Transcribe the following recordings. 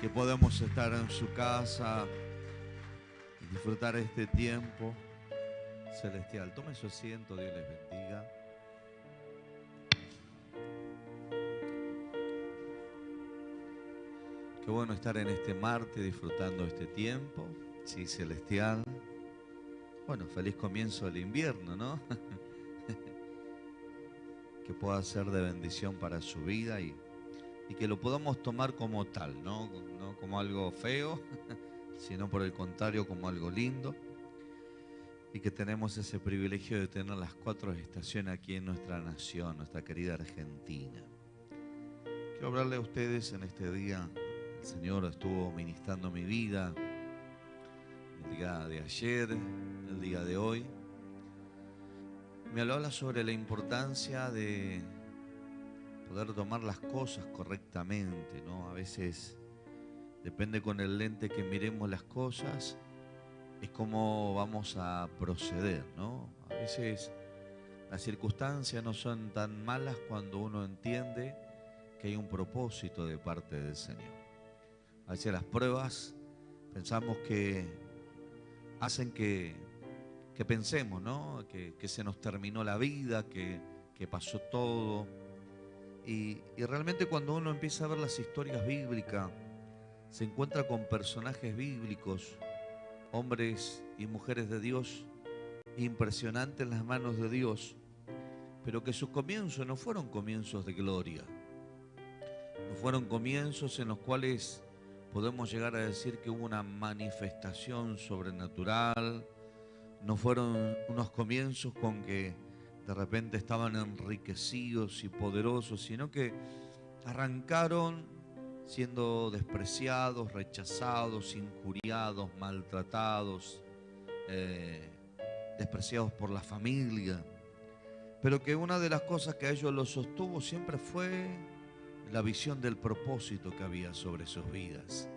que podemos estar en su casa y disfrutar este tiempo celestial. Tome su asiento, Dios les bendiga. Qué bueno estar en este martes disfrutando este tiempo, sí, celestial. Bueno, feliz comienzo del invierno, ¿no? Que pueda ser de bendición para su vida y que lo podamos tomar como tal, ¿no? No como algo feo, sino por el contrario como algo lindo. Y que tenemos ese privilegio de tener las 4 estaciones aquí en nuestra nación, nuestra querida Argentina. Quiero hablarle a ustedes en este día. El Señor estuvo ministrando mi vida el día de ayer, el día de hoy. Me habla sobre la importancia de poder tomar las cosas correctamente, ¿no? A veces depende con el lente que miremos las cosas, es como vamos a proceder, ¿no? A veces las circunstancias no son tan malas cuando uno entiende que hay un propósito de parte del Señor. A veces las pruebas pensamos que hacen que pensemos, ¿no? Que se nos terminó la vida, que pasó todo. Y realmente cuando uno empieza a ver las historias bíblicas, se encuentra con personajes bíblicos, hombres y mujeres de Dios, impresionantes en las manos de Dios, pero que sus comienzos no fueron comienzos de gloria, no fueron comienzos en los cuales podemos llegar a decir que hubo una manifestación sobrenatural, no fueron unos comienzos con que de repente estaban enriquecidos y poderosos, sino que arrancaron siendo despreciados, rechazados, injuriados, maltratados, despreciados por la familia, pero que una de las cosas que a ellos los sostuvo siempre fue la visión del propósito que había sobre sus vidas.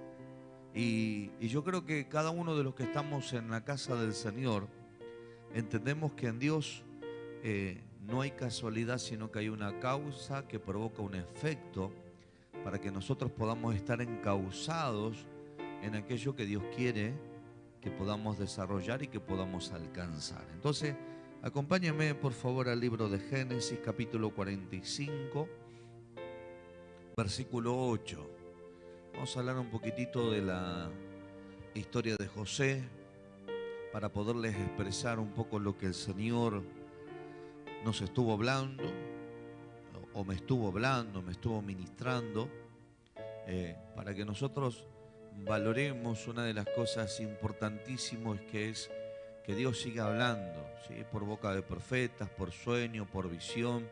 Y yo creo que cada uno de los que estamos en la casa del Señor entendemos que en Dios no hay casualidad, sino que hay una causa que provoca un efecto para que nosotros podamos estar encausados en aquello que Dios quiere que podamos desarrollar y que podamos alcanzar. Entonces, acompáñenme por favor al libro de Génesis, capítulo 45, versículo 8. Vamos a hablar un poquitito de la historia de José para poderles expresar un poco lo que el Señor nos estuvo hablando, o me estuvo hablando, me estuvo ministrando, para que nosotros valoremos una de las cosas importantísimas, que es que Dios siga hablando, ¿sí? Por boca de profetas, por sueño, por visión,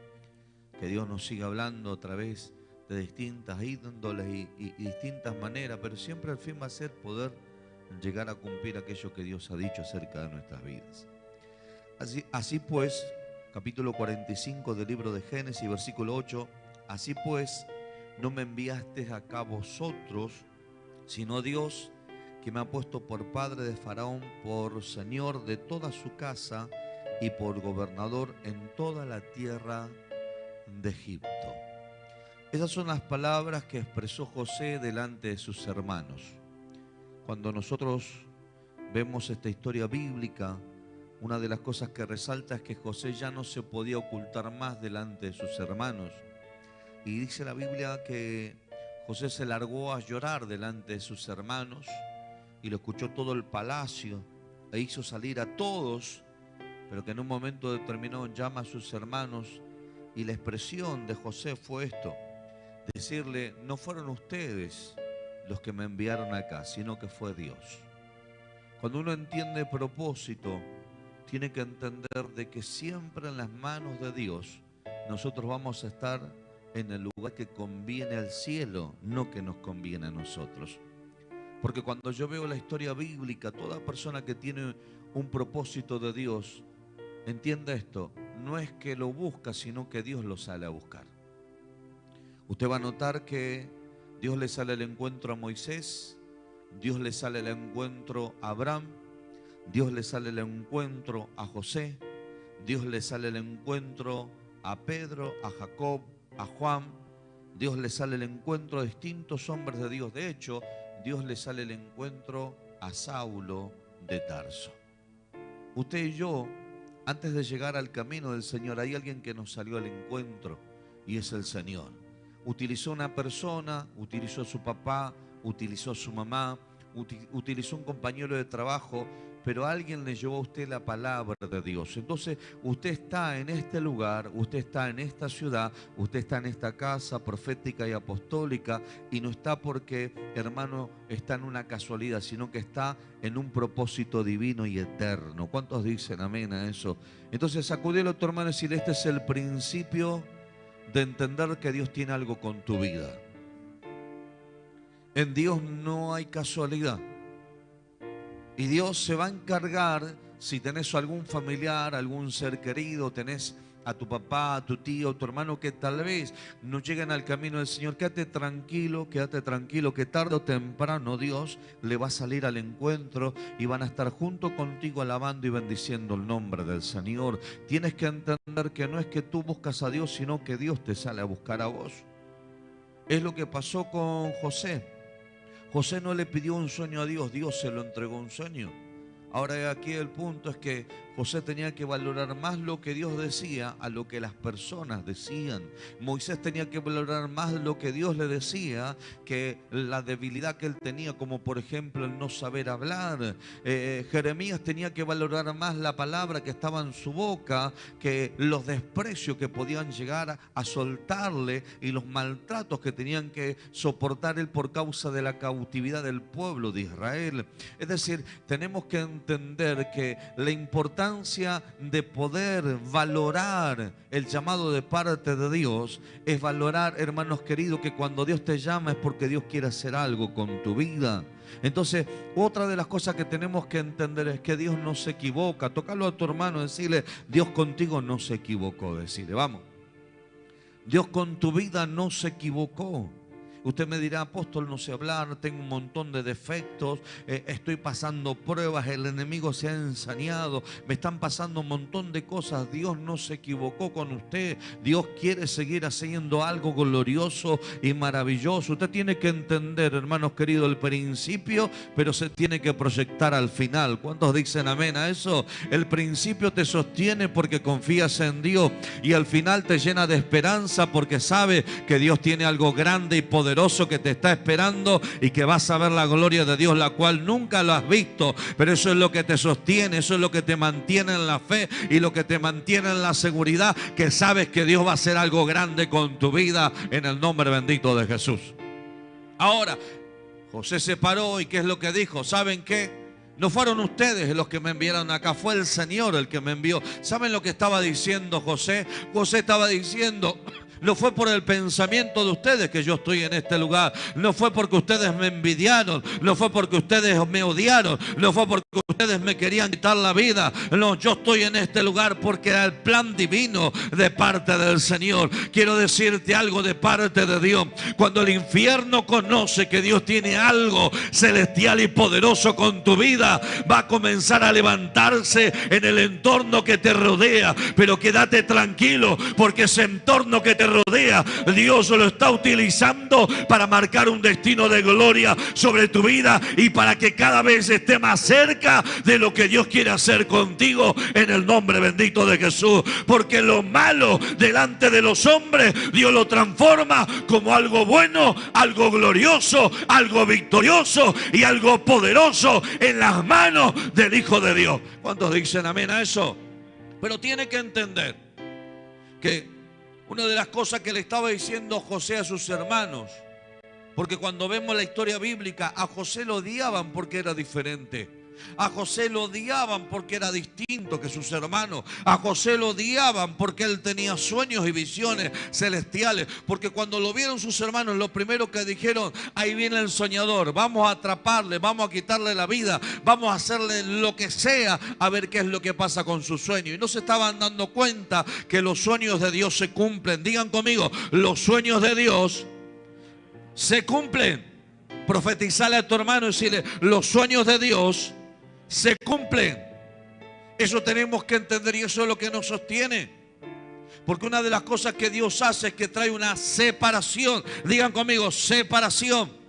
que Dios nos siga hablando a través de distintas índoles y distintas maneras, pero siempre el fin va a ser poder llegar a cumplir aquello que Dios ha dicho acerca de nuestras vidas. Así pues, capítulo 45 del libro de Génesis, versículo 8, así pues, no me enviaste acá vosotros, sino Dios, que me ha puesto por padre de Faraón, por señor de toda su casa y por gobernador en toda la tierra de Egipto. Esas son las palabras que expresó José delante de sus hermanos. Cuando nosotros vemos esta historia bíblica, una de las cosas que resalta es que José ya no se podía ocultar más delante de sus hermanos. Y dice la Biblia que José se largó a llorar delante de sus hermanos y lo escuchó todo el palacio e hizo salir a todos, pero que en un momento determinado llama a sus hermanos y la expresión de José fue esto: decirle, no fueron ustedes los que me enviaron acá, sino que fue Dios. Cuando uno entiende propósito, tiene que entender de que siempre en las manos de Dios nosotros vamos a estar en el lugar que conviene al cielo, no que nos conviene a nosotros. Porque cuando yo veo la historia bíblica, toda persona que tiene un propósito de Dios, entienda esto, no es que lo busca, sino que Dios lo sale a buscar. Usted va a notar que Dios le sale al encuentro a Moisés, Dios le sale al encuentro a Abraham, Dios le sale al encuentro a José, Dios le sale al encuentro a Pedro, a Jacob, a Juan, Dios le sale al encuentro a distintos hombres de Dios. De hecho, Dios le sale al encuentro a Saulo de Tarso. Usted y yo, antes de llegar al camino del Señor, hay alguien que nos salió al encuentro y es el Señor. Utilizó una persona, utilizó a su papá, utilizó a su mamá, utilizó un compañero de trabajo, pero alguien le llevó a usted la palabra de Dios. Entonces usted está en este lugar, usted está en esta ciudad, usted está en esta casa profética y apostólica, y no está porque, hermano, está en una casualidad, sino que está en un propósito divino y eterno. ¿Cuántos dicen amén a eso? Entonces sacudílo a tu hermano y decirle: este es el principio de entender que Dios tiene algo con tu vida. En Dios no hay casualidad. Y Dios se va a encargar, si tenés algún familiar, algún ser querido, tenés a tu papá, a tu tío, a tu hermano que tal vez no lleguen al camino del Señor, quédate tranquilo, que tarde o temprano Dios le va a salir al encuentro y van a estar junto contigo alabando y bendiciendo el nombre del Señor. Tienes que entender que no es que tú buscas a Dios, sino que Dios te sale a buscar a vos. Es lo que pasó con José. José no le pidió un sueño a Dios, Dios se lo entregó un sueño. Ahora aquí el punto es que José tenía que valorar más lo que Dios decía a lo que las personas decían. Moisés tenía que valorar más lo que Dios le decía que la debilidad que él tenía, como por ejemplo el no saber hablar. Jeremías tenía que valorar más la palabra que estaba en su boca que los desprecios que podían llegar a soltarle y los maltratos que tenían que soportar él por causa de la cautividad del pueblo de Israel. Es decir, tenemos que entender que la importancia de poder valorar el llamado de parte de Dios es valorar, hermanos queridos, que cuando Dios te llama es porque Dios quiere hacer algo con tu vida. Entonces, otra de las cosas que tenemos que entender es que Dios no se equivoca. Tócalo a tu hermano, decirle: Dios contigo no se equivocó. Decirle, vamos, Dios con tu vida no se equivocó. Usted me dirá: apóstol, no sé hablar, tengo un montón de defectos, estoy pasando pruebas, el enemigo se ha ensañado, me están pasando un montón de cosas. Dios no se equivocó con usted. Dios quiere seguir haciendo algo glorioso y maravilloso. Usted tiene que entender, hermanos queridos, el principio, pero se tiene que proyectar al final. ¿Cuántos dicen amén a eso? El principio te sostiene porque confías en Dios, y al final te llena de esperanza porque sabe que Dios tiene algo grande y poderoso que te está esperando y que vas a ver la gloria de Dios, la cual nunca lo has visto, pero eso es lo que te sostiene, eso es lo que te mantiene en la fe y lo que te mantiene en la seguridad, que sabes que Dios va a hacer algo grande con tu vida en el nombre bendito de Jesús. Ahora, José se paró y ¿qué es lo que dijo? ¿Saben qué? No fueron ustedes los que me enviaron acá, fue el Señor el que me envió. ¿Saben lo que estaba diciendo José? José estaba diciendo: no fue por el pensamiento de ustedes que yo estoy en este lugar. No fue porque ustedes me envidiaron. No fue porque ustedes me odiaron. No fue porque ustedes me querían quitar la vida. No, yo estoy en este lugar porque era el plan divino de parte del Señor. Quiero decirte algo de parte de Dios. Cuando el infierno conoce que Dios tiene algo celestial y poderoso con tu vida, va a comenzar a levantarse en el entorno que te rodea. Pero quédate tranquilo, porque ese entorno que te rodea, Dios lo está utilizando para marcar un destino de gloria sobre tu vida y para que cada vez esté más cerca de lo que Dios quiere hacer contigo en el nombre bendito de Jesús. Porque lo malo delante de los hombres, Dios lo transforma como algo bueno, algo glorioso, algo victorioso y algo poderoso en las manos del Hijo de Dios. ¿Cuántos dicen amén a eso? Pero tiene que entender que una de las cosas que le estaba diciendo José a sus hermanos, porque cuando vemos la historia bíblica, a José lo odiaban porque era diferente. A José lo odiaban porque era distinto que sus hermanos. A José lo odiaban porque él tenía sueños y visiones celestiales. Porque cuando lo vieron sus hermanos, lo primero que dijeron: ahí viene el soñador, vamos a atraparle, vamos a quitarle la vida, vamos a hacerle lo que sea, a ver qué es lo que pasa con su sueño. Y no se estaban dando cuenta que los sueños de Dios se cumplen. Digan conmigo: los sueños de Dios se cumplen. Profetizale a tu hermano y decirle: los sueños de Dios se cumplen. Eso tenemos que entender y eso es lo que nos sostiene. Porque una de las cosas que Dios hace es que trae una separación. Digan conmigo, separación.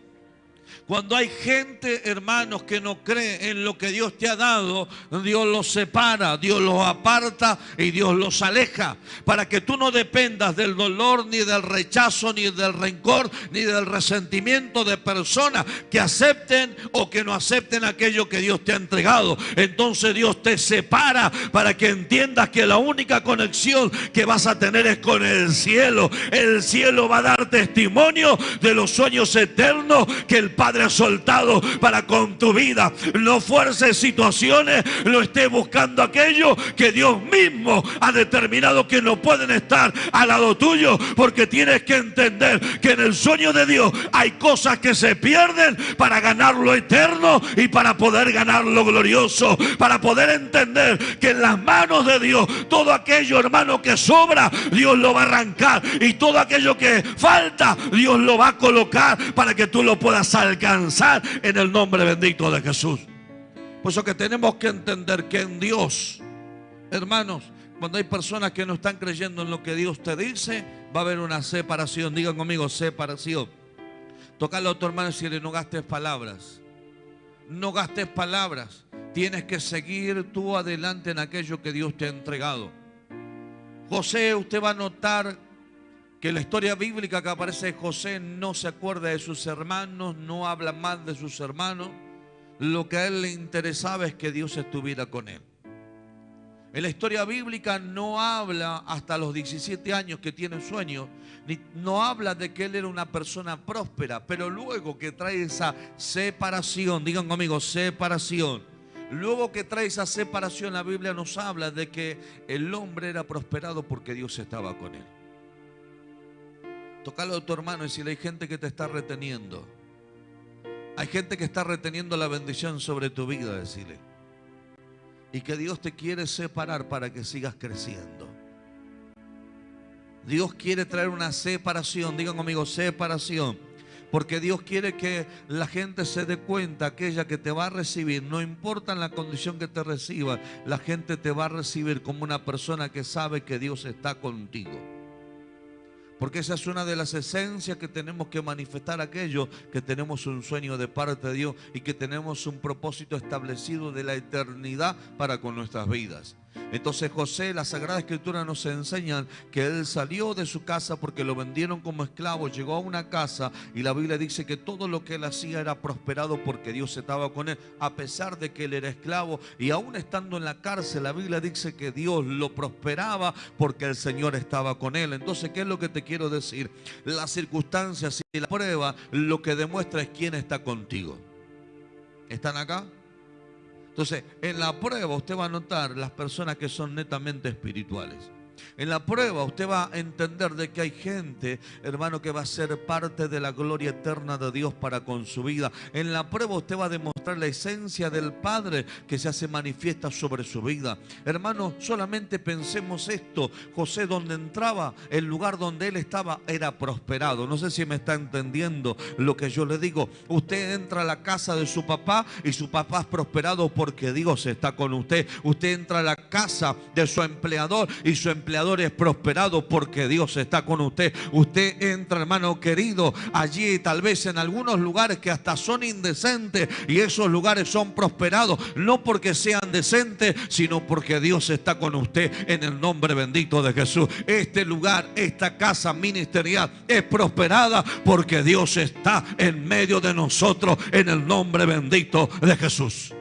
Cuando hay gente, hermanos, que no cree en lo que Dios te ha dado, Dios los separa, Dios los aparta y Dios los aleja. Para que tú no dependas del dolor, ni del rechazo, ni del rencor, ni del resentimiento de personas que acepten o que no acepten aquello que Dios te ha entregado. Entonces Dios te separa para que entiendas que la única conexión que vas a tener es con el cielo. El cielo va a dar testimonio de los sueños eternos que el Padre ha soltado para con tu vida. No fuerces situaciones, no estés buscando aquello que Dios mismo ha determinado que no pueden estar al lado tuyo, porque tienes que entender que en el sueño de Dios hay cosas que se pierden para ganar lo eterno y para poder ganar lo glorioso, para poder entender que en las manos de Dios todo aquello, hermano, que sobra, Dios lo va a arrancar, y todo aquello que falta, Dios lo va a colocar para que tú lo puedas alcanzar en el nombre bendito de Jesús. Por eso que tenemos que entender que en Dios, hermanos, cuando hay personas que no están creyendo en lo que Dios te dice, va a haber una separación. Digan conmigo, separación. Tócale a tu hermano y decirle, no gastes palabras. No gastes palabras. Tienes que seguir tú adelante en aquello que Dios te ha entregado. José, usted va a notar que la historia bíblica que aparece de José no se acuerda de sus hermanos, no habla más de sus hermanos. Lo que a él le interesaba es que Dios estuviera con él. En la historia bíblica no habla hasta los 17 años que tiene sueño, no habla de que él era una persona próspera, pero luego que trae esa separación, digan conmigo, separación. Luego que trae esa separación, la Biblia nos habla de que el hombre era prosperado porque Dios estaba con él. Tócalo a tu hermano y decirle, hay gente que te está reteniendo. Hay gente que está reteniendo la bendición sobre tu vida, decirle. Y que Dios te quiere separar para que sigas creciendo. Dios quiere traer una separación. Digan conmigo, separación. Porque Dios quiere que la gente se dé cuenta, aquella que te va a recibir, no importa en la condición que te reciba, la gente te va a recibir como una persona que sabe que Dios está contigo. Porque esa es una de las esencias que tenemos que manifestar, aquello que tenemos un sueño de parte de Dios y que tenemos un propósito establecido de la eternidad para con nuestras vidas. Entonces José, la Sagrada Escritura nos enseña que él salió de su casa porque lo vendieron como esclavo, llegó a una casa y la Biblia dice que todo lo que él hacía era prosperado porque Dios estaba con él, a pesar de que él era esclavo, y aún estando en la cárcel, la Biblia dice que Dios lo prosperaba porque el Señor estaba con él. Entonces, ¿qué es lo que te quiero decir? Las circunstancias y la prueba lo que demuestra es quién está contigo. ¿Están acá? Entonces, en la prueba usted va a notar las personas que son netamente espirituales. En la prueba usted va a entender de que hay gente, hermano, que va a ser parte de la gloria eterna de Dios para con su vida. En la prueba usted va a demostrar la esencia del Padre que se hace manifiesta sobre su vida. Hermano, solamente pensemos esto. José, donde entraba, el lugar donde él estaba era prosperado. No sé si me está entendiendo lo que yo le digo. Usted entra a la casa de su papá y su papá es prosperado porque Dios está con usted. Usted entra a la casa de su empleador y su empleador es prosperado porque Dios está con usted. Usted entra, hermano querido, allí tal vez en algunos lugares que hasta son indecentes, y esos lugares son prosperados no porque sean decentes, sino porque Dios está con usted, en el nombre bendito de Jesús. Este lugar, esta casa ministerial es prosperada porque Dios está en medio de nosotros, en el nombre bendito de Jesús.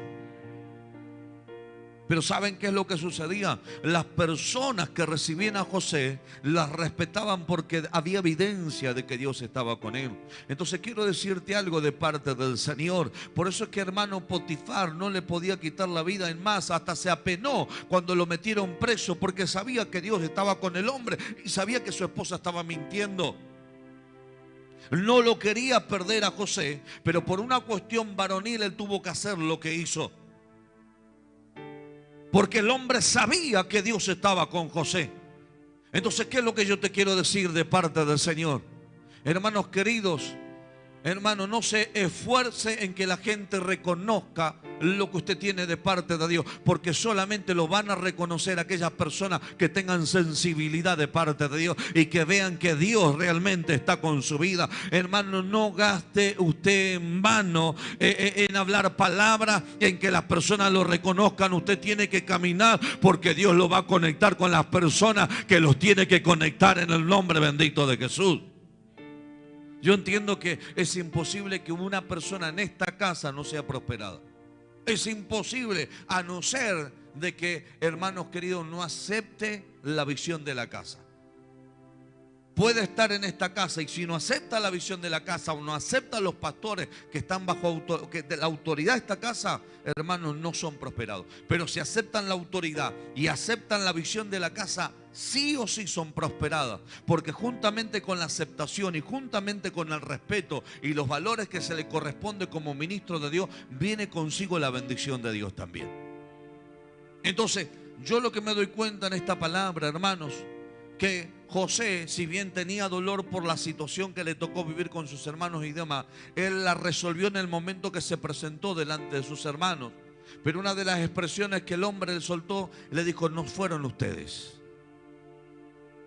Pero ¿saben qué es lo que sucedía? Las personas que recibían a José las respetaban porque había evidencia de que Dios estaba con él. Entonces quiero decirte algo de parte del Señor. Por eso es que, hermano, Potifar no le podía quitar la vida. En más, hasta se apenó cuando lo metieron preso, porque sabía que Dios estaba con el hombre y sabía que su esposa estaba mintiendo. No lo quería perder a José, pero por una cuestión varonil él tuvo que hacer lo que hizo. Porque el hombre sabía que Dios estaba con José. Entonces, ¿qué es lo que yo te quiero decir de parte del Señor? Hermanos queridos, Hermano, no se esfuerce en que la gente reconozca lo que usted tiene de parte de Dios, porque solamente lo van a reconocer aquellas personas que tengan sensibilidad de parte de Dios y que vean que Dios realmente está con su vida. Hermano, no gaste usted en vano en hablar palabras en que las personas lo reconozcan. Usted tiene que caminar porque Dios lo va a conectar con las personas que los tiene que conectar en el nombre bendito de Jesús. Yo entiendo que es imposible que una persona en esta casa no sea prosperada. Es imposible, a no ser de que, hermanos queridos, no acepte la visión de la casa. Puede estar en esta casa y si no acepta la visión de la casa o no acepta a los pastores que están bajo la autoridad de esta casa, hermanos, no son prosperados. Pero si aceptan la autoridad y aceptan la visión de la casa, sí o sí son prosperadas, porque juntamente con la aceptación y juntamente con el respeto y los valores que se le corresponde como ministro de Dios, viene consigo la bendición de Dios también. Entonces, yo lo que me doy cuenta en esta palabra, hermanos, que José, si bien tenía dolor por la situación que le tocó vivir con sus hermanos y demás, él la resolvió en el momento que se presentó delante de sus hermanos. Pero una de las expresiones que el hombre le soltó, le dijo: no fueron ustedes.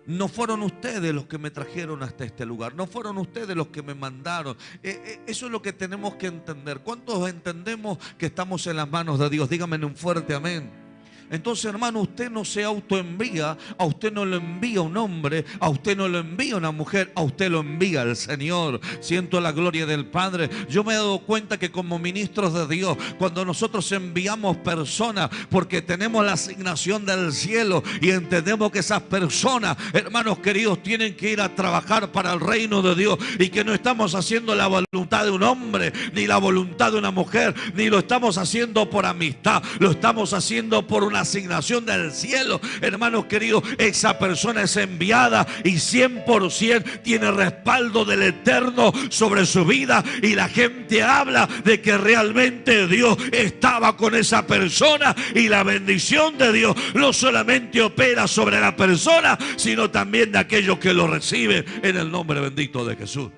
No fueron ustedes los que me trajeron hasta este lugar. No fueron ustedes los que me mandaron. Eso es lo que tenemos que entender. ¿Cuántos entendemos que estamos en las manos de Dios? Dígame en un fuerte amén. Entonces, hermano, usted no se autoenvía, a usted no lo envía un hombre, a usted no lo envía una mujer, a usted lo envía el Señor. Siento la gloria del Padre. Yo me he dado cuenta que como ministros de Dios, cuando nosotros enviamos personas, porque tenemos la asignación del cielo y entendemos que esas personas, hermanos queridos, tienen que ir a trabajar para el reino de Dios y que no estamos haciendo la voluntad de un hombre, ni la voluntad de una mujer, ni lo estamos haciendo por amistad, lo estamos haciendo por una asignación del cielo. Hermanos queridos, esa persona es enviada y 100% tiene respaldo del Eterno sobre su vida, y la gente habla de que realmente Dios estaba con esa persona, y la bendición de Dios no solamente opera sobre la persona, sino también de aquellos que lo reciben en el nombre bendito de Jesús.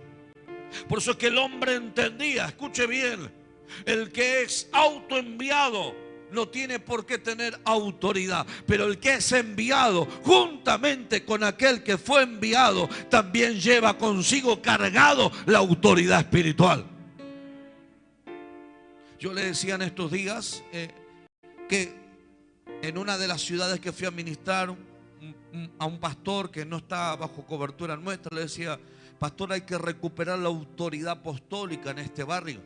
Por eso es que el hombre entendía, escuche bien, el que es autoenviado no tiene por qué tener autoridad, pero el que es enviado, juntamente con aquel que fue enviado, también lleva consigo cargado la autoridad espiritual. Yo le decía en estos días que en una de las ciudades que fui a ministrar a un pastor que no está bajo cobertura nuestra, le decía: pastor, hay que recuperar la autoridad apostólica en este barrio.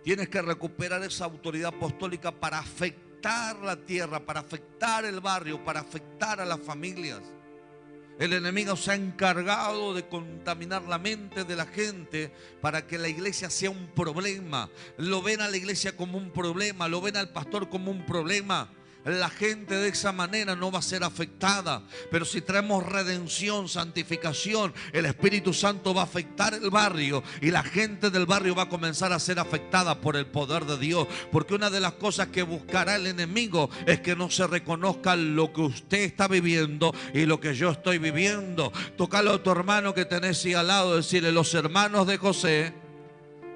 Tienes que recuperar esa autoridad apostólica para afectar la tierra, para afectar el barrio, para afectar a las familias. El enemigo se ha encargado de contaminar la mente de la gente para que la iglesia sea un problema. Lo ven a la iglesia como un problema, lo ven al pastor como un problema. La gente de esa manera no va a ser afectada. Pero si traemos redención, santificación, el Espíritu Santo va a afectar el barrio y la gente del barrio va a comenzar a ser afectada por el poder de Dios. Porque una de las cosas que buscará el enemigo es que no se reconozca lo que usted está viviendo y lo que yo estoy viviendo. Tócalo a tu hermano que tenés ahí al lado, decirle: los hermanos de José,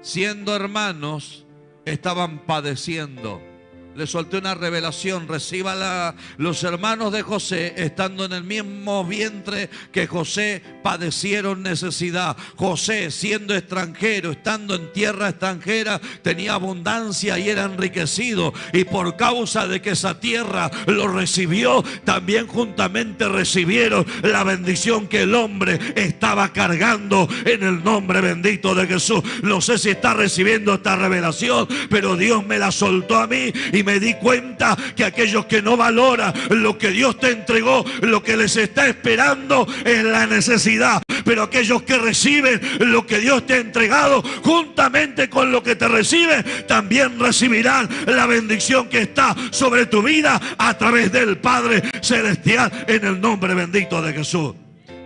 siendo hermanos, estaban padeciendo. Le solté una revelación, recíbala. Los hermanos de José, estando en el mismo vientre que José, padecieron necesidad. José, siendo extranjero, estando en tierra extranjera, tenía abundancia y era enriquecido. Y por causa de que esa tierra lo recibió, también juntamente recibieron la bendición que el hombre estaba cargando en el nombre bendito de Jesús. No sé si está recibiendo esta revelación, pero Dios me la soltó a mí y me di cuenta que aquellos que no valoran lo que Dios te entregó, lo que les está esperando es la necesidad. Pero aquellos que reciben lo que Dios te ha entregado, juntamente con lo que te reciben, también recibirán la bendición que está sobre tu vida a través del Padre Celestial, en el nombre bendito de Jesús.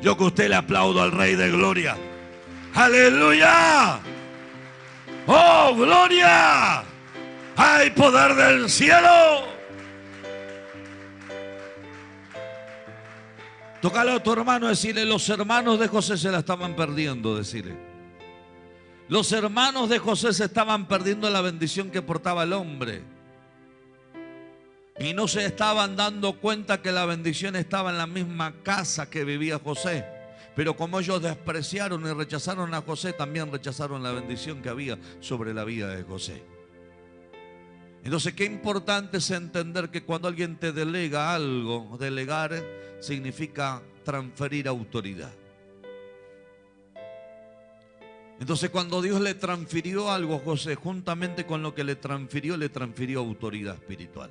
Yo que usted le aplaudo al Rey de Gloria. ¡Aleluya! ¡Oh, gloria! ¡Hay poder del cielo! Tócale a tu hermano, decirle: los hermanos de José se la estaban perdiendo, decirle. Los hermanos de José se estaban perdiendo la bendición que portaba el hombre. Y no se estaban dando cuenta que la bendición estaba en la misma casa que vivía José. Pero como ellos despreciaron y rechazaron a José, también rechazaron la bendición que había sobre la vida de José. Entonces, qué importante es entender que cuando alguien te delega algo, delegar significa transferir autoridad. Entonces, cuando Dios le transfirió algo a José, juntamente con lo que le transfirió autoridad espiritual.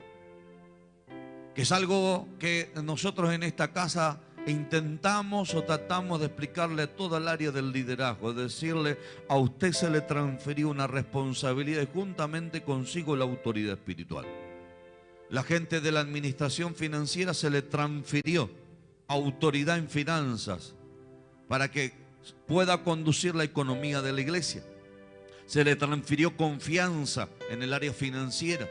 Que es algo que nosotros en esta casa intentamos o tratamos de explicarle a toda el área del liderazgo, de decirle: a usted se le transfirió una responsabilidad y juntamente consigo la autoridad espiritual. La gente de la administración financiera se le transfirió autoridad en finanzas para que pueda conducir la economía de la iglesia. Se le transfirió confianza en el área financiera.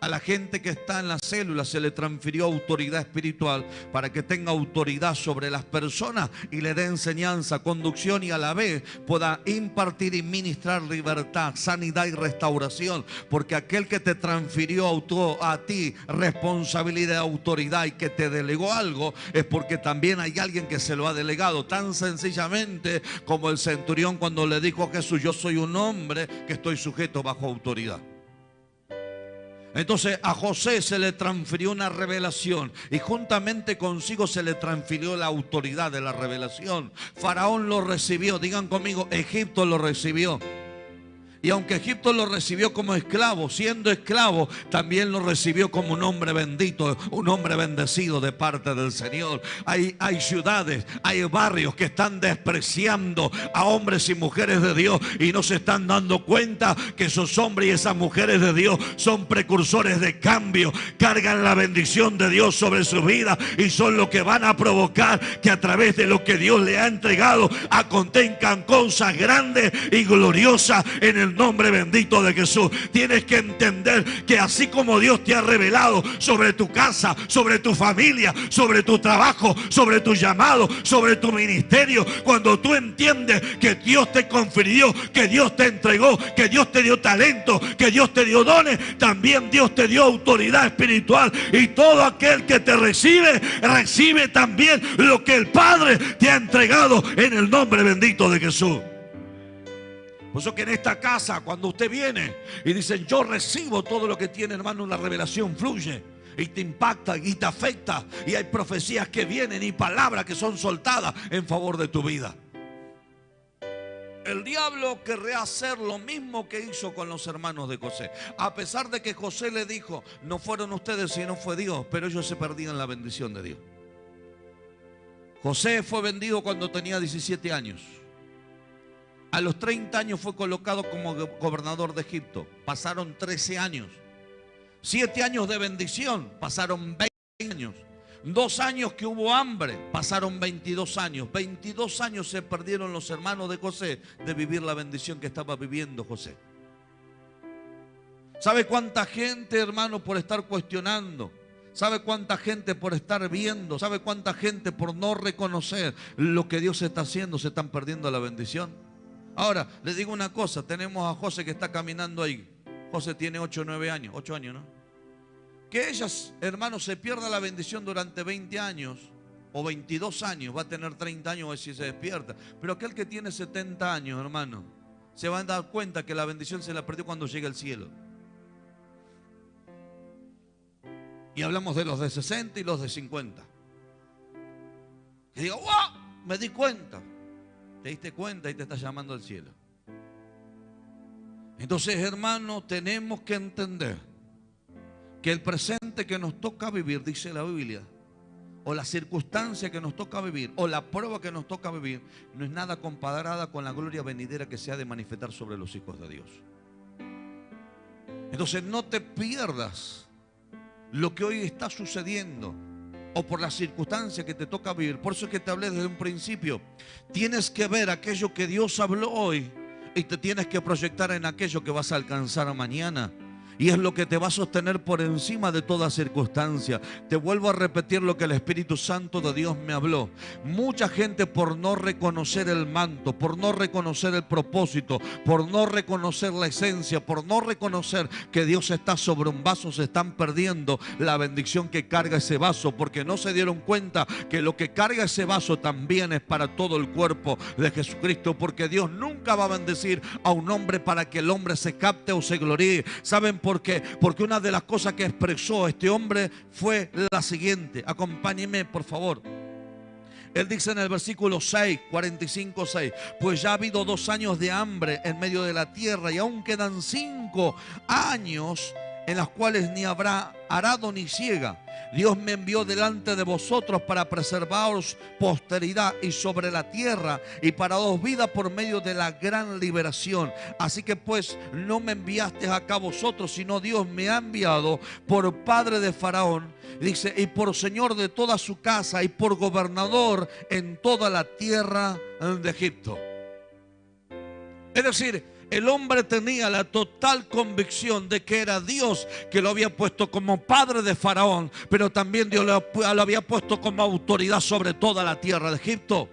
A la gente que está en las células se le transfirió autoridad espiritual para que tenga autoridad sobre las personas y le dé enseñanza, conducción y a la vez pueda impartir y ministrar libertad, sanidad y restauración. Porque aquel que te transfirió a ti responsabilidad, autoridad y que te delegó algo es porque también hay alguien que se lo ha delegado. Tan sencillamente como el centurión cuando le dijo a Jesús: yo soy un hombre que estoy sujeto bajo autoridad. Entonces a José se le transfirió una revelación y juntamente consigo se le transfirió la autoridad de la revelación. Faraón lo recibió, digan conmigo, Egipto lo recibió. Y aunque Egipto lo recibió como esclavo, siendo esclavo, también lo recibió como un hombre bendito, un hombre bendecido de parte del Señor. Hay ciudades, hay barrios que están despreciando a hombres y mujeres de Dios y no se están dando cuenta que esos hombres y esas mujeres de Dios son precursores de cambio, cargan la bendición de Dios sobre su vida y son los que van a provocar que a través de lo que Dios le ha entregado acontengan cosas grandes y gloriosas en el nombre bendito de Jesús. Tienes que entender que así como Dios te ha revelado sobre tu casa, sobre tu familia, sobre tu trabajo, sobre tu llamado, sobre tu ministerio, cuando tú entiendes que Dios te confirió, que Dios te entregó, que Dios te dio talento, que Dios te dio dones, también Dios te dio autoridad espiritual. Y todo aquel que te recibe, recibe también lo que el Padre te ha entregado en el nombre bendito de Jesús. Por eso que en esta casa, cuando usted viene y dice: yo recibo todo lo que tiene, hermano, la revelación fluye y te impacta y te afecta. Y hay profecías que vienen y palabras que son soltadas en favor de tu vida. El diablo querría hacer lo mismo que hizo con los hermanos de José. A pesar de que José le dijo: no fueron ustedes sino fue Dios, pero ellos se perdían la bendición de Dios. José fue vendido cuando tenía 17 años. A los 30 años fue colocado como gobernador de Egipto. Pasaron 13 años. 7 años de bendición, pasaron 20 años. 2 años que hubo hambre, pasaron 22 años. 22 años se perdieron los hermanos de José de vivir la bendición que estaba viviendo José. ¿Sabe cuánta gente, hermano, por estar cuestionando? ¿Sabe cuánta gente por estar viendo? ¿Sabe cuánta gente por no reconocer lo que Dios está haciendo se están perdiendo la bendición? Ahora, les digo una cosa, tenemos a José que está caminando ahí. José tiene 8 o 9 años, 8 años, ¿no? Que ellas, hermanos, se pierda la bendición durante 20 años o 22 años, va a tener 30 años a ver si se despierta. Pero aquel que tiene 70 años, hermano, se va a dar cuenta que la bendición se la perdió cuando llega al cielo. Y hablamos de los de 60 y los de 50. Que diga: ¡wow! Me di cuenta. Te diste cuenta y te está llamando al cielo. Entonces, hermano, tenemos que entender que el presente que nos toca vivir, dice la Biblia, o la circunstancia que nos toca vivir, o la prueba que nos toca vivir, no es nada comparada con la gloria venidera que se ha de manifestar sobre los hijos de Dios. Entonces, no te pierdas lo que hoy está sucediendo o por la circunstancia que te toca vivir. Por eso es que te hablé desde un principio. Tienes que ver aquello que Dios habló hoy y te tienes que proyectar en aquello que vas a alcanzar mañana. Y es lo que te va a sostener por encima de toda circunstancia. Te vuelvo a repetir lo que el Espíritu Santo de Dios me habló. Mucha gente, por no reconocer el manto, por no reconocer el propósito, por no reconocer la esencia, por no reconocer que Dios está sobre un vaso, se están perdiendo la bendición que carga ese vaso, porque no se dieron cuenta que lo que carga ese vaso también es para todo el cuerpo de Jesucristo, porque Dios nunca va a bendecir a un hombre para que el hombre se capte o se gloríe. ¿Saben por qué? Porque una de las cosas que expresó este hombre fue la siguiente. Acompáñenme, por favor. Él dice en el versículo 6, 45:6, pues ya ha habido 2 años de hambre en medio de la tierra y aún quedan 5 años en las cuales ni habrá arado ni siega. Dios me envió delante de vosotros para preservaros posteridad y sobre la tierra, y para daros vida por medio de la gran liberación. Así que pues no me enviaste acá vosotros, sino Dios me ha enviado por padre de Faraón, dice, y por señor de toda su casa, y por gobernador en toda la tierra de Egipto. Es decir, el hombre tenía la total convicción de que era Dios que lo había puesto como padre de Faraón, pero también Dios lo había puesto como autoridad sobre toda la tierra de Egipto.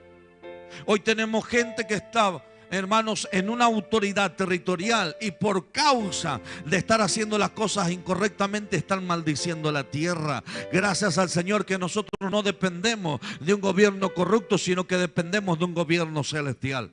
Hoy tenemos gente que está, hermanos, en una autoridad territorial, y por causa de estar haciendo las cosas incorrectamente están maldiciendo la tierra. Gracias al Señor que nosotros no dependemos de un gobierno corrupto, sino que dependemos de un gobierno celestial.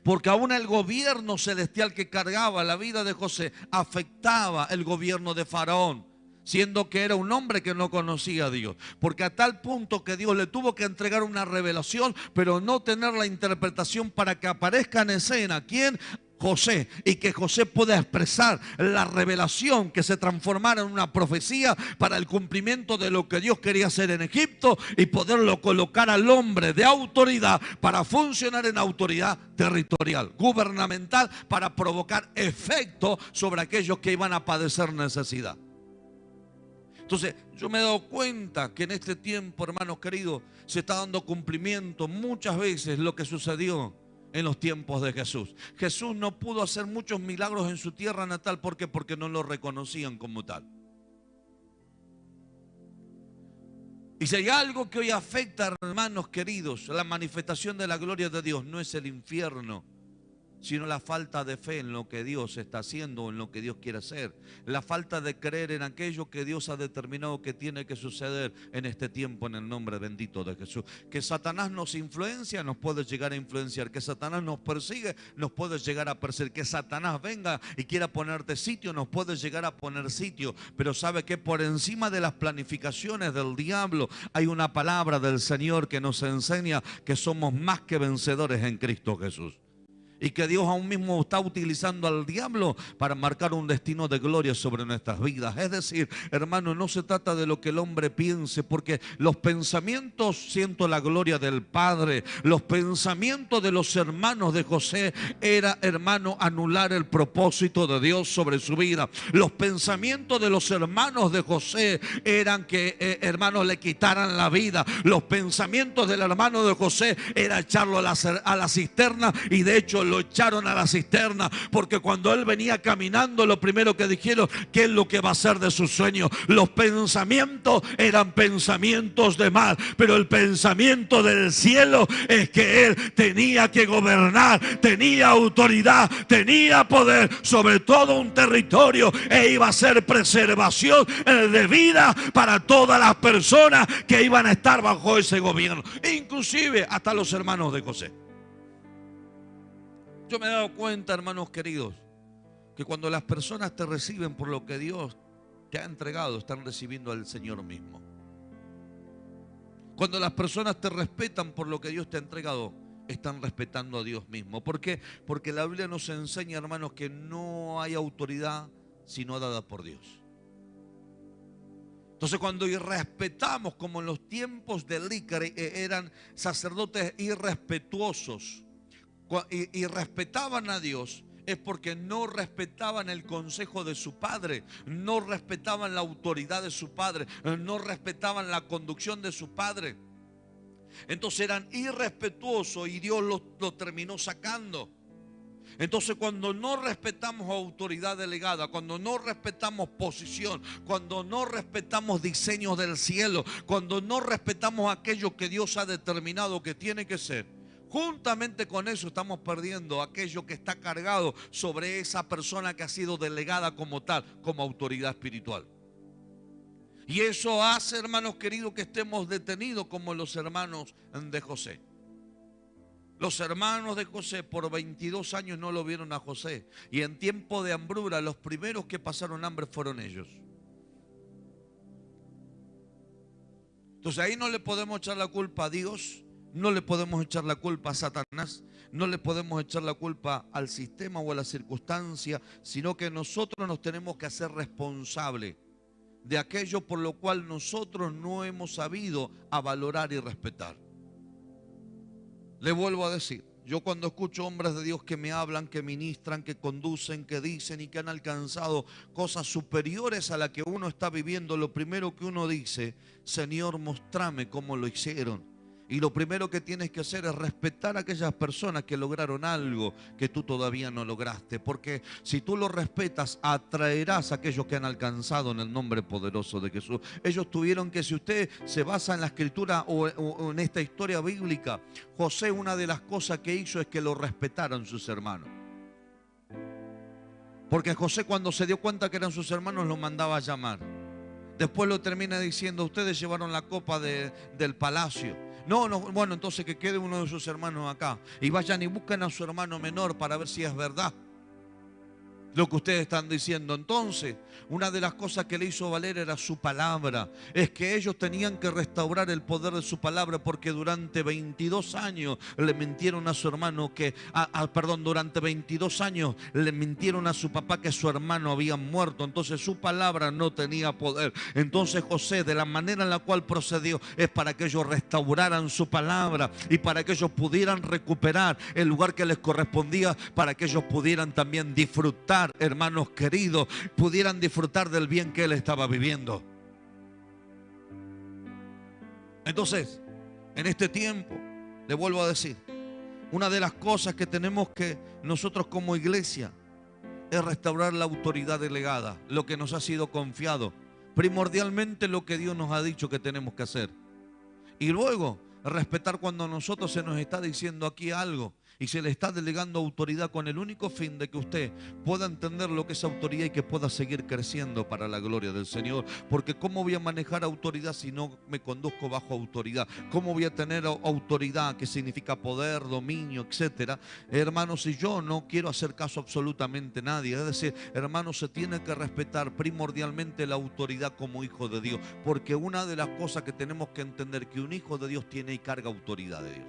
Porque aún el gobierno celestial que cargaba la vida de José afectaba el gobierno de Faraón, siendo que era un hombre que no conocía a Dios. Porque a tal punto que Dios le tuvo que entregar una revelación, pero no tener la interpretación para que aparezca en escena. ¿Quién? José, y que José pueda expresar la revelación que se transformara en una profecía para el cumplimiento de lo que Dios quería hacer en Egipto, y poderlo colocar al hombre de autoridad para funcionar en autoridad territorial, gubernamental, para provocar efecto sobre aquellos que iban a padecer necesidad. Entonces, yo me he dado cuenta que en este tiempo, hermanos queridos, se está dando cumplimiento muchas veces lo que sucedió en los tiempos de Jesús. Jesús no pudo hacer muchos milagros en su tierra natal. ¿Por qué? Porque no lo reconocían como tal. Y si hay algo que hoy afecta, hermanos queridos, la manifestación de la gloria de Dios, no es el infierno, sino la falta de fe en lo que Dios está haciendo, en lo que Dios quiere hacer. La falta de creer en aquello que Dios ha determinado que tiene que suceder en este tiempo, en el nombre bendito de Jesús. Que Satanás nos influencia, nos puede llegar a influenciar. Que Satanás nos persigue, nos puede llegar a perseguir. Que Satanás venga y quiera ponerte sitio, nos puede llegar a poner sitio. Pero sabe que por encima de las planificaciones del diablo hay una palabra del Señor que nos enseña que somos más que vencedores en Cristo Jesús. Y que Dios aún mismo está utilizando al diablo para marcar un destino de gloria sobre nuestras vidas. Es decir, hermano, no se trata de lo que el hombre piense, porque los pensamientos, siento la gloria del Padre, los pensamientos de los hermanos de José era, hermano, anular el propósito de Dios sobre su vida. Los pensamientos de los hermanos de José eran que, hermanos, le quitaran la vida. Los pensamientos del hermano de José era echarlo a la cisterna, y de hecho lo echaron a la cisterna, porque cuando él venía caminando, lo primero que dijeron, ¿qué es lo que va a hacer de sus sueños? Los pensamientos eran pensamientos de mal, pero el pensamiento del cielo es que él tenía que gobernar, tenía autoridad, tenía poder sobre todo un territorio, e iba a ser preservación de vida para todas las personas que iban a estar bajo ese gobierno, inclusive hasta los hermanos de José. Yo me he dado cuenta, hermanos queridos, que cuando las personas te reciben por lo que Dios te ha entregado, están recibiendo al Señor mismo. Cuando las personas te respetan por lo que Dios te ha entregado, están respetando a Dios mismo. ¿Por qué? Porque la Biblia nos enseña, hermanos, que no hay autoridad sino dada por Dios. Entonces, cuando irrespetamos, como en los tiempos de Elí, eran sacerdotes irrespetuosos, y respetaban a Dios, es porque no respetaban el consejo de su padre, no respetaban la autoridad de su padre, no respetaban la conducción de su padre. Entonces eran irrespetuosos y Dios lo terminó sacando. Entonces, cuando no respetamos autoridad delegada, cuando no respetamos posición, cuando no respetamos diseños del cielo, cuando no respetamos aquello que Dios ha determinado que tiene que ser, juntamente con eso estamos perdiendo aquello que está cargado sobre esa persona que ha sido delegada como tal, como autoridad espiritual. Y eso hace, hermanos queridos, que estemos detenidos como los hermanos de José. Los hermanos de José por 22 años no lo vieron a José. Y en tiempo de hambruna, los primeros que pasaron hambre fueron ellos. Entonces ahí no le podemos echar la culpa a Dios, no le podemos echar la culpa a Satanás, no le podemos echar la culpa al sistema o a la circunstancia, sino que nosotros nos tenemos que hacer responsables de aquello por lo cual nosotros no hemos sabido a valorar y respetar. Le vuelvo a decir, yo cuando escucho hombres de Dios que me hablan, que ministran, que conducen, que dicen y que han alcanzado cosas superiores a la que uno está viviendo, lo primero que uno dice, Señor, mostrame cómo lo hicieron. Y lo primero que tienes que hacer es respetar a aquellas personas que lograron algo que tú todavía no lograste. Porque si tú lo respetas, atraerás a aquellos que han alcanzado en el nombre poderoso de Jesús. Ellos tuvieron que, si usted se basa en la escritura o en esta historia bíblica, José, una de las cosas que hizo es que lo respetaran sus hermanos. Porque José, cuando se dio cuenta que eran sus hermanos, los mandaba a llamar. Después lo termina diciendo, ustedes llevaron la copa del palacio. No, bueno, entonces que quede uno de sus hermanos acá. Y vayan y busquen a su hermano menor para ver si es verdad lo que ustedes están diciendo. Entonces, una de las cosas que le hizo valer era su palabra. Es que ellos tenían que restaurar el poder de su palabra, porque durante 22 años le mintieron a su hermano durante 22 años le mintieron a su papá que su hermano había muerto. Entonces su palabra no tenía poder. Entonces José, de la manera en la cual procedió, es para que ellos restauraran su palabra y para que ellos pudieran recuperar el lugar que les correspondía, para que ellos pudieran también disfrutar, hermanos queridos, pudieran disfrutar del bien que él estaba viviendo. Entonces, en este tiempo, le vuelvo a decir, una de las cosas que tenemos que nosotros como iglesia es restaurar la autoridad delegada, lo que nos ha sido confiado, primordialmente lo que Dios nos ha dicho que tenemos que hacer. Y luego, respetar cuando a nosotros se nos está diciendo aquí algo y se le está delegando autoridad con el único fin de que usted pueda entender lo que es autoridad y que pueda seguir creciendo para la gloria del Señor. Porque ¿cómo voy a manejar autoridad si no me conduzco bajo autoridad? ¿Cómo voy a tener autoridad, que significa poder, dominio, etcétera? Hermanos, si yo no quiero hacer caso a absolutamente nadie, es decir, hermanos, se tiene que respetar primordialmente la autoridad como hijo de Dios. Porque una de las cosas que tenemos que entender, que un hijo de Dios tiene y carga autoridad de Dios.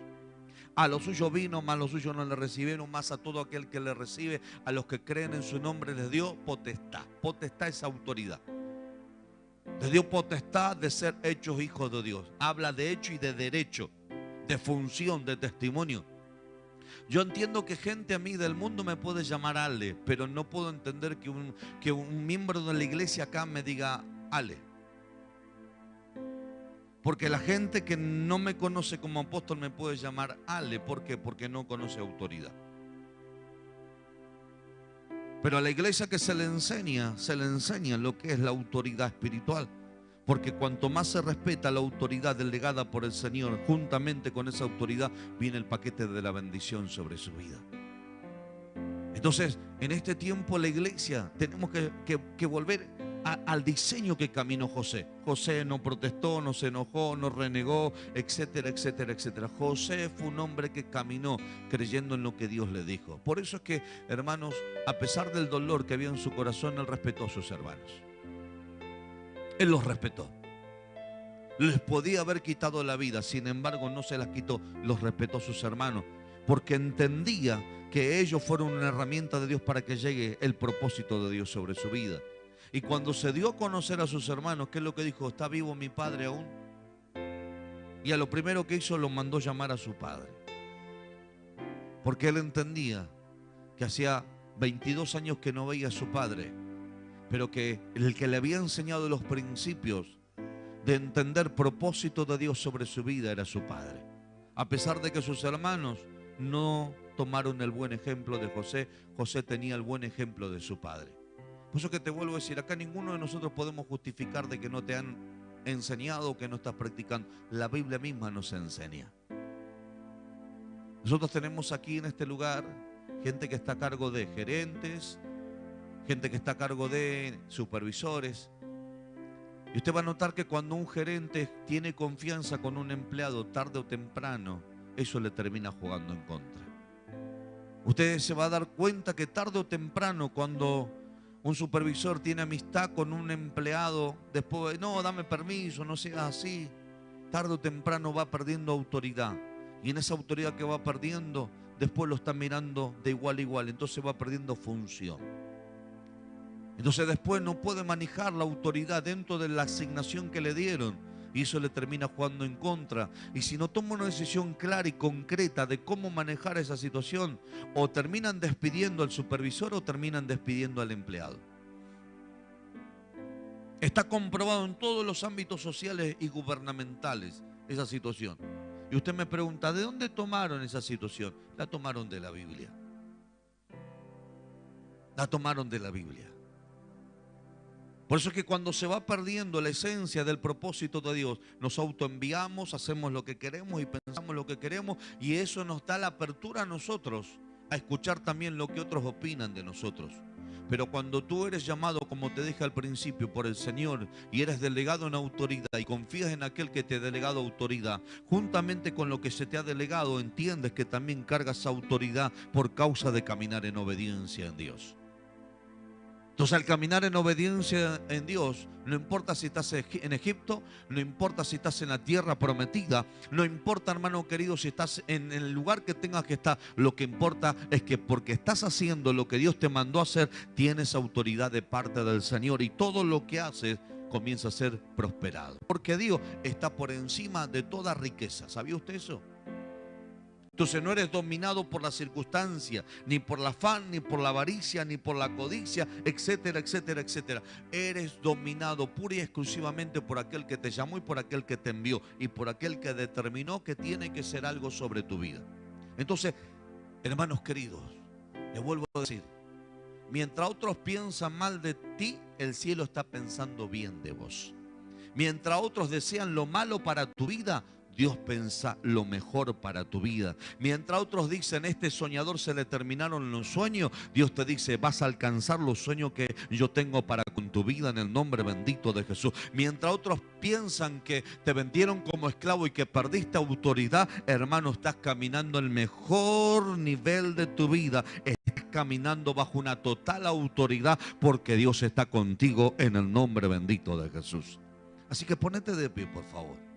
A los suyos vino, mas los suyos no le recibieron, más a todo aquel que le recibe, a los que creen en su nombre les dio potestad. Potestad es autoridad. Les dio potestad de ser hechos hijos de Dios. Habla de hecho y de derecho, de función, de testimonio. Yo entiendo que gente a mí del mundo me puede llamar Ale, pero no puedo entender que un miembro de la iglesia acá me diga Ale. Porque la gente que no me conoce como apóstol me puede llamar Ale. ¿Por qué? Porque no conoce autoridad. Pero a la iglesia que se le enseña lo que es la autoridad espiritual. Porque cuanto más se respeta la autoridad delegada por el Señor, juntamente con esa autoridad viene el paquete de la bendición sobre su vida. Entonces, en este tiempo la iglesia tenemos que volver al diseño que caminó José. José no protestó, no se enojó, no renegó, etcétera, etcétera, etcétera. José fue un hombre que caminó creyendo en lo que Dios le dijo. Por eso es que, hermanos, a pesar del dolor que había en su corazón, él respetó a sus hermanos. Él los respetó. Les podía haber quitado la vida, sin embargo no se las quitó, los respetó a sus hermanos, porque entendía que ellos fueron una herramienta de Dios para que llegue el propósito de Dios sobre su vida. Y cuando se dio a conocer a sus hermanos, ¿qué es lo que dijo? ¿Está vivo mi padre aún? Y a lo primero que hizo, lo mandó llamar a su padre. Porque él entendía que hacía 22 años que no veía a su padre, pero que el que le había enseñado los principios de entender propósito de Dios sobre su vida era su padre. A pesar de que sus hermanos no tomaron el buen ejemplo de José. José tenía el buen ejemplo de su padre. Por eso que te vuelvo a decir, acá ninguno de nosotros podemos justificar de que no te han enseñado o que no estás practicando. La Biblia misma nos enseña. Nosotros tenemos aquí en este lugar gente que está a cargo de gerentes, gente que está a cargo de supervisores. Y usted va a notar que cuando un gerente tiene confianza con un empleado, tarde o temprano, eso le termina jugando en contra. Usted se va a dar cuenta que tarde o temprano, cuando un supervisor tiene amistad con un empleado, después, no, dame permiso, no seas así, tarde o temprano va perdiendo autoridad. Y en esa autoridad que va perdiendo, después lo está mirando de igual a igual, entonces va perdiendo función. Entonces después no puede manejar la autoridad dentro de la asignación que le dieron y eso le termina jugando en contra. Y si no toma una decisión clara y concreta de cómo manejar esa situación, o terminan despidiendo al supervisor o terminan despidiendo al empleado. Está comprobado en todos los ámbitos sociales y gubernamentales esa situación. Y usted me pregunta, ¿de dónde tomaron esa situación? La tomaron de la Biblia. La tomaron de la Biblia. Por eso es que cuando se va perdiendo la esencia del propósito de Dios, nos autoenviamos, hacemos lo que queremos y pensamos lo que queremos, y eso nos da la apertura a nosotros a escuchar también lo que otros opinan de nosotros. Pero cuando tú eres llamado, como te dije al principio, por el Señor, y eres delegado en autoridad y confías en aquel que te ha delegado autoridad, juntamente con lo que se te ha delegado, entiendes que también cargas autoridad por causa de caminar en obediencia en Dios. Entonces, al caminar en obediencia en Dios, no importa si estás en Egipto, no importa si estás en la tierra prometida, no importa, hermano querido, si estás en el lugar que tengas que estar, lo que importa es que porque estás haciendo lo que Dios te mandó a hacer, tienes autoridad de parte del Señor y todo lo que haces comienza a ser prosperado. Porque Dios está por encima de toda riqueza. ¿Sabía usted eso? Entonces no eres dominado por la circunstancia, ni por el afán, ni por la avaricia, ni por la codicia, etcétera, etcétera, etcétera. Eres dominado pura y exclusivamente por aquel que te llamó y por aquel que te envió y por aquel que determinó que tiene que ser algo sobre tu vida. Entonces, hermanos queridos, les vuelvo a decir, mientras otros piensan mal de ti, el cielo está pensando bien de vos. Mientras otros desean lo malo para tu vida, Dios piensa lo mejor para tu vida. Mientras otros dicen, este soñador se le terminaron los sueños, Dios te dice, vas a alcanzar los sueños que yo tengo para con tu vida en el nombre bendito de Jesús. Mientras otros piensan que te vendieron como esclavo y que perdiste autoridad, hermano, estás caminando el mejor nivel de tu vida. Estás caminando bajo una total autoridad porque Dios está contigo en el nombre bendito de Jesús. Así que ponete de pie, por favor.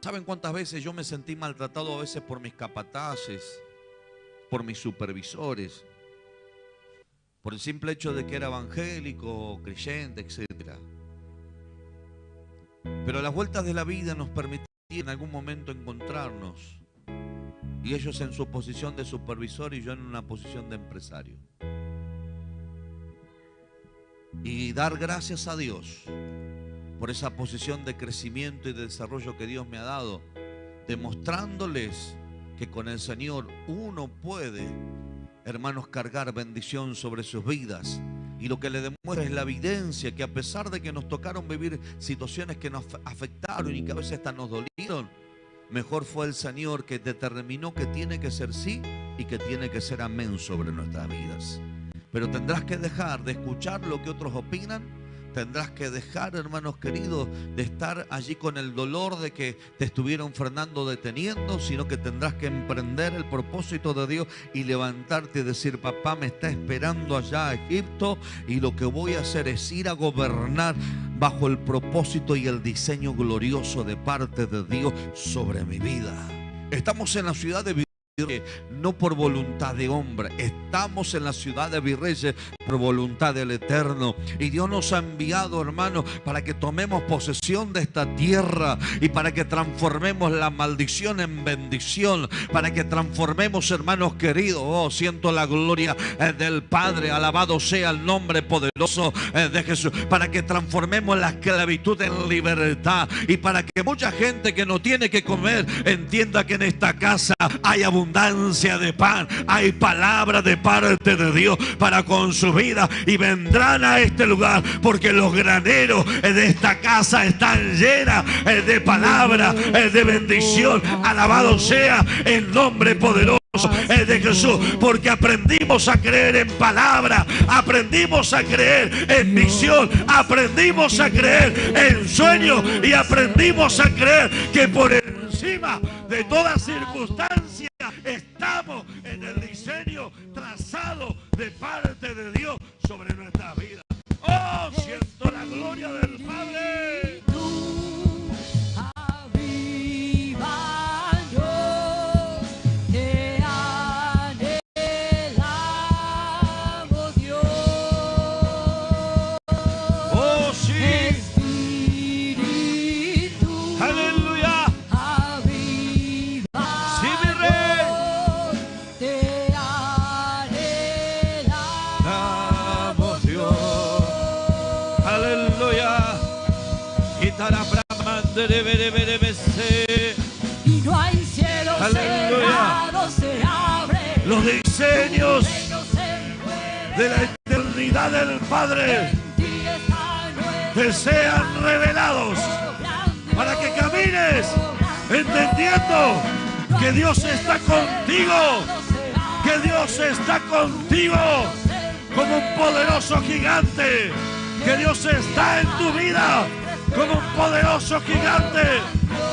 ¿Saben cuántas veces yo me sentí maltratado a veces por mis capataces, por mis supervisores, por el simple hecho de que era evangélico, creyente, etcétera? Pero las vueltas de la vida nos permitían en algún momento encontrarnos, y ellos en su posición de supervisor y yo en una posición de empresario, y dar gracias a Dios por esa posición de crecimiento y de desarrollo que Dios me ha dado, demostrándoles que con el Señor uno puede, hermanos, cargar bendición sobre sus vidas. Y lo que le demuestra es la evidencia que a pesar de que nos tocaron vivir situaciones que nos afectaron y que a veces hasta nos dolieron, mejor fue el Señor que determinó que tiene que ser sí y que tiene que ser amén sobre nuestras vidas. Pero tendrás que dejar de escuchar lo que otros opinan. Tendrás que dejar, hermanos queridos, de estar allí con el dolor de que te estuvieron frenando, deteniendo, sino que tendrás que emprender el propósito de Dios y levantarte y decir, papá me está esperando allá a Egipto y lo que voy a hacer es ir a gobernar bajo el propósito y el diseño glorioso de parte de Dios sobre mi vida. Estamos en la ciudad de no por voluntad de hombre, estamos en la ciudad de Virreyes por voluntad del Eterno, y Dios nos ha enviado, hermanos, para que tomemos posesión de esta tierra y para que transformemos la maldición en bendición, para que transformemos, hermanos queridos, oh, siento la gloria del Padre, alabado sea el nombre poderoso de Jesús, para que transformemos la esclavitud en libertad y para que mucha gente que no tiene que comer entienda que en esta casa hay abundancia abundancia de pan. Hay palabra de parte de Dios para con su vida, y vendrán a este lugar porque los graneros de esta casa están llenas de palabra, de bendición. Alabado sea el nombre poderoso de Jesús, porque aprendimos a creer en palabra, aprendimos a creer en visión, aprendimos a creer en sueño, y aprendimos a creer que por encima de toda circunstancia estamos en el diseño trazado de parte de Dios sobre nuestra vida. Oh, siento la gloria del Padre. Y no hay cielo cerrado, se abre. Los diseños de la eternidad del Padre te sean revelados para que camines entendiendo que Dios está contigo, que Dios está contigo como un poderoso gigante, que Dios está en tu vida como un poderoso gigante.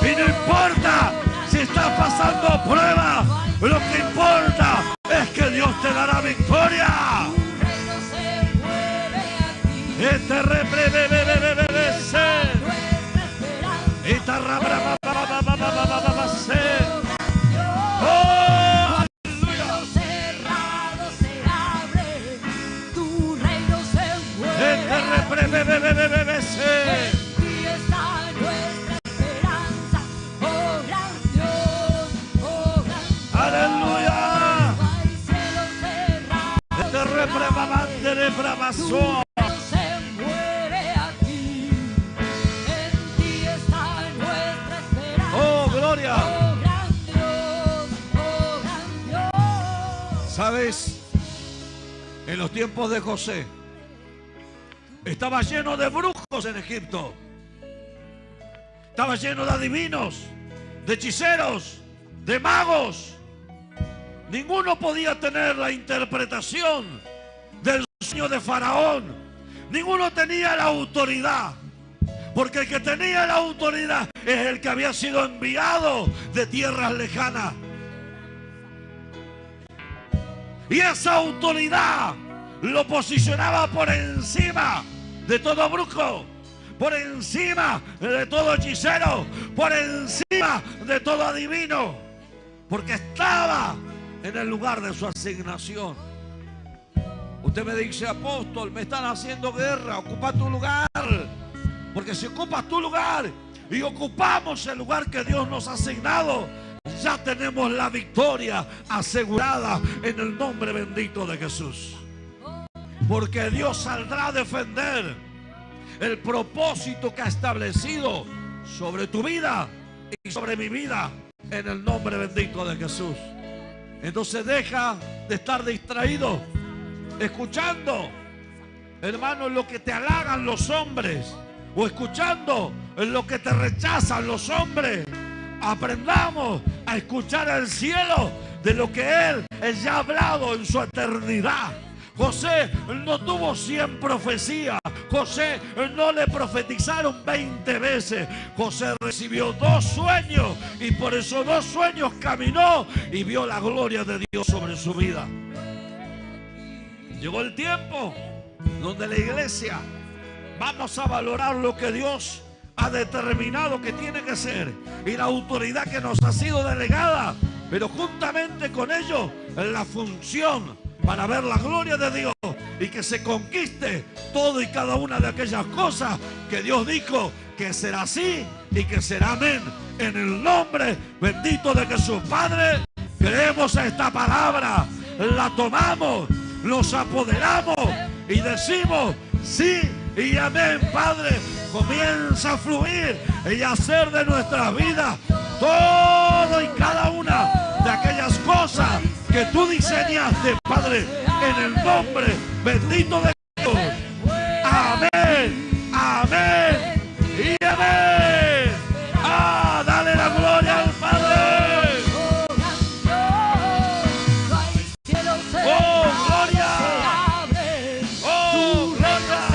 Y no importa si estás pasando prueba, lo que importa es que Dios te dará victoria. Se mueve aquí, en ti está nuestra esperanza. Oh, gloria. Oh, gran Dios, oh, gran Dios. ¿Sabes? En los tiempos de José estaba lleno de brujos en Egipto. Estaba lleno de adivinos, de hechiceros, de magos. Ninguno podía tener la interpretación del sueño de Faraón. Ninguno tenía la autoridad, porque el que tenía la autoridad es el que había sido enviado de tierras lejanas. Y esa autoridad lo posicionaba por encima de todo brujo, por encima de todo hechicero, por encima de todo adivino, porque estaba en el lugar de su asignación. Usted me dice: apóstol, me están haciendo guerra, ocupa tu lugar. Porque si ocupas tu lugar y ocupamos el lugar que Dios nos ha asignado, ya tenemos la victoria asegurada en el nombre bendito de Jesús. Porque Dios saldrá a defender el propósito que ha establecido sobre tu vida y sobre mi vida en el nombre bendito de Jesús. Entonces deja de estar distraído escuchando, hermano, lo que te halagan los hombres, o escuchando lo que te rechazan los hombres. Aprendamos a escuchar el cielo de lo que Él ya ha hablado en su eternidad. José no tuvo 100 profecías. José no le profetizaron 20 veces. José recibió 2 sueños, y por esos 2 sueños caminó y vio la gloria de Dios sobre su vida. Llegó el tiempo donde la iglesia vamos a valorar lo que Dios ha determinado que tiene que ser y la autoridad que nos ha sido delegada, pero juntamente con ello la función para ver la gloria de Dios y que se conquiste todo y cada una de aquellas cosas que Dios dijo que será así y que será amén, en el nombre bendito de Jesús. Padre, creemos esta palabra, la tomamos, nos apoderamos y decimos sí y amén. Padre, comienza a fluir y a hacer de nuestras vidas todo y cada una de aquellas cosas que tú diseñaste, Padre, en el nombre bendito de Jesús. Amén, amén y amén. Ah, dale la gloria al Padre. Oh, gloria. Oh, gloria.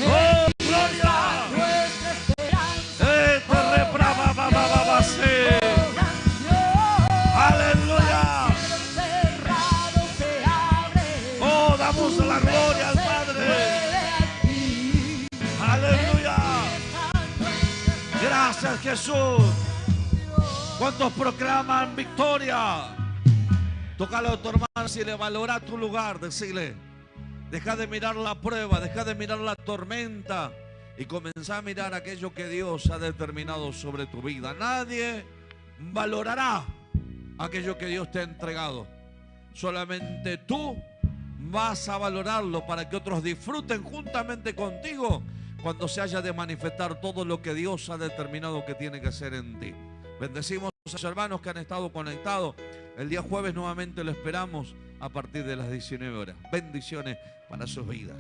Oh, gloria. Aleluya. Oh, damos la gloria al Padre. Aleluya. Gracias, Jesús. ¿Cuántos proclaman victoria? Tócale a tu hermano y le valora tu lugar. Decirle, deja de mirar la prueba, deja de mirar la tormenta y comenzá a mirar aquello que Dios ha determinado sobre tu vida. Nadie valorará aquello que Dios te ha entregado. Solamente tú vas a valorarlo para que otros disfruten juntamente contigo cuando se haya de manifestar todo lo que Dios ha determinado que tiene que hacer en ti. Bendecimos a los hermanos que han estado conectados. El día jueves nuevamente lo esperamos a partir de las 19 horas. Bendiciones para sus vidas.